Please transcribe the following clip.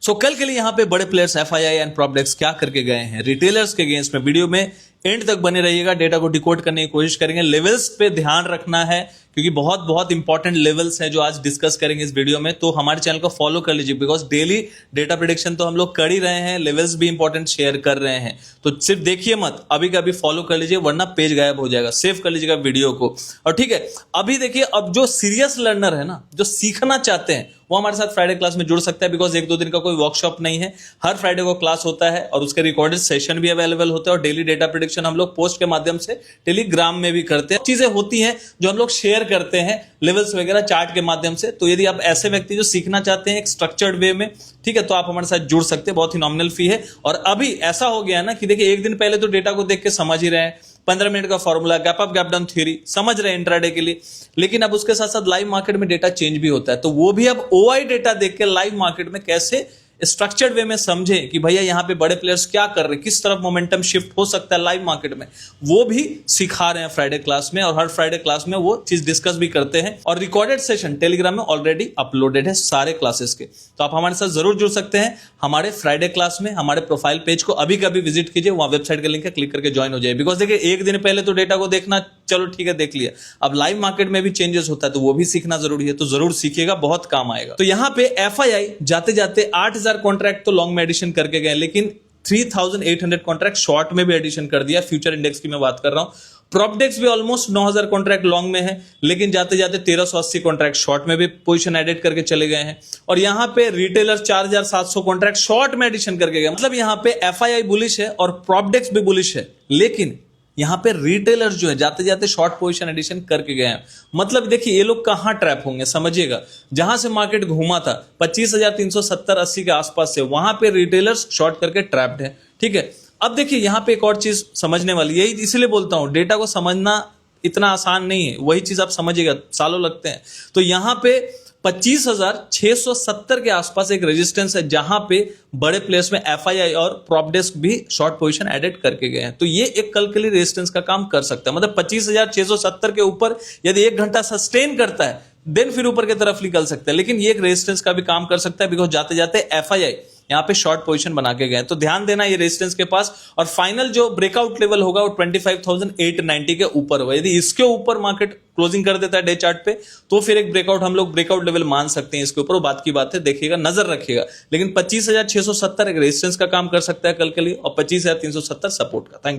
कल के लिए यहाँ पे बड़े प्लेयर्स एफआईआई एंड प्रॉपडेक्स क्या करके गए हैं रिटेलर्स के अगेंस्ट में, वीडियो में एंड तक बने रहिएगा। डेटा को डिकोड करने की कोशिश करेंगे, लेवल्स पे ध्यान रखना है क्योंकि बहुत बहुत इंपॉर्टेंट लेवल्स हैं जो आज डिस्कस करेंगे इस वीडियो में। तो हमारे चैनल को फॉलो कर लीजिए बिकॉज डेली डेटा प्रेडिक्शन तो हम लोग कर ही रहे हैं, लेवल्स भी इंपॉर्टेंट शेयर कर रहे हैं। तो सिर्फ देखिए मत, अभी का अभी फॉलो कर लीजिए वरना पेज गायब हो जाएगा। सेव कर लीजिएगा वीडियो को। और ठीक है, अभी देखिए, अब जो सीरियस लर्नर है ना, जो सीखना चाहते हैं, वो हमारे साथ फ्राइडे क्लास में जुड़ सकता है बिकॉज एक दो दिन का कोई वर्कशॉप नहीं है। हर फ्राइडे को क्लास होता है और उसके रिकॉर्डेड सेशन भी अवेलेबल होते हैं और डेली डेटा प्रेडिक्शन हम लोग पोस्ट के माध्यम से टेलीग्राम में भी करते हैं। चीजें होती हैं जो हम लोग शेयर करते हैं लेवल्स वगैरह चार्ट के माध्यम से। तो यदि आप ऐसे व्यक्ति जो सीखना चाहते हैं एक स्ट्रक्चर्ड वे में, ठीक है, तो आप हमारे साथ जुड़ सकते हैं। बहुत ही नॉमिनल फी है। और अभी ऐसा हो गया ना कि देखिए, एक दिन पहले तो डेटा को देख के समझ ही रहे हैं, 15 मिनट का formula, gap up gap down theory समझ रहे हैं इंट्राडे के लिए, लेकिन अब उसके साथ साथ लाइव मार्केट में डेटा चेंज भी होता है। तो वो भी अब ओआई डेटा देख के लाइव मार्केट में कैसे स्ट्रक्चर्ड वे में समझें कि भैया यहाँ पे बड़े प्लेयर्स क्या कर रहे हैं, किस तरफ मोमेंटम शिफ्ट हो सकता है लाइव मार्केट में, वो भी सिखा रहे हैं फ्राइडे क्लास में। और हर फ्राइडे क्लास में वो चीज डिस्कस भी करते हैं और रिकॉर्डेड सेशन टेलीग्राम में ऑलरेडी अपलोडेड है सारे क्लासेस के। तो आप हमारे साथ जरूर जुड़ सकते हैं हमारे फ्राइडे क्लास में। हमारे प्रोफाइल पेज को अभी कभी विजिट कीजिए, वहां वेबसाइट का लिंक है, क्लिक करके ज्वाइन हो जाए। बिकॉज देखिए, एक दिन पहले तो डेटा को देखना चलो ठीक है देख लिया, अब लाइव मार्केट में भी चेंजेस होता है तो वो भी सीखना जरूरी है। तो जरूर सीखिएगा, बहुत काम आएगा। तो यहाँ पे एफआईआई जाते जाते 8000 कॉन्ट्रैक्ट तो लॉन्ग में एडिशन करके गए, लेकिन 3800 कॉन्ट्रैक्ट शॉर्ट में भी एडिशन कर दिया। फ्यूचर इंडेक्स की मैं बात कर रहा हूं। प्रॉपडेक्स भी ऑलमोस्ट 9000 कॉन्ट्रैक्ट लॉन्ग में है, लेकिन जाते जाते 1380 कॉन्ट्रैक्ट शॉर्ट में भी पोजीशन एडिट करके चले गए हैं। और यहां पे रिटेलर 4700 कॉन्ट्रैक्ट शॉर्ट में एडिशन करके गए। मतलब यहां पे एफआईआई बुलिश है और प्रॉपडेक्स भी बुलिश है, लेकिन यहां पे रिटेलर्स जो है जाते जाते शॉर्ट पोजीशन एडिशन करके गए हैं। मतलब देखिए, ये लोग कहां ट्रैप होंगे समझिएगा। जहां से मार्केट घूमा था 25,370-80 के आसपास से, वहां पे रिटेलर्स शॉर्ट करके ट्रैप्ड है। ठीक है, अब देखिए यहां पे एक और चीज समझने वाली, यही इसलिए बोलता हूं डेटा को समझना इतना आसान नहीं है। वही चीज आप समझिएगा, सालों लगते हैं। तो यहां पे 25,670 के आसपास एक रेजिस्टेंस है जहां पे बड़े प्लेयर्स में एफआईआई और प्रॉपडेस्क भी शॉर्ट पोजीशन एडिट करके गए हैं। तो ये एक कल के लिए रेजिस्टेंस का काम कर सकता है। मतलब 25,670 के ऊपर यदि एक घंटा सस्टेन करता है देन फिर ऊपर की तरफ निकल सकता है, लेकिन ये एक रेजिस्टेंस का भी काम कर सकता है बिकॉज जाते जाते एफआईआई यहां पे शॉर्ट पोजीशन बना के गए। तो ध्यान देना ये रेजिस्टेंस के पास, और फाइनल जो ब्रेकआउट लेवल होगा वो 25,890 के ऊपर होगा। यदि इसके ऊपर मार्केट क्लोजिंग कर देता है डे चार्ट पे तो फिर एक ब्रेकआउट हम लोग ब्रेकआउट लेवल मान सकते हैं इसके ऊपर। वो बात की बात है, देखिएगा, नजर रखिएगा। लेकिन 25,670 एक रेजिस्टेंस का काम कर सकता है कल के लिए और 25,370 सपोर्ट का। Thank you.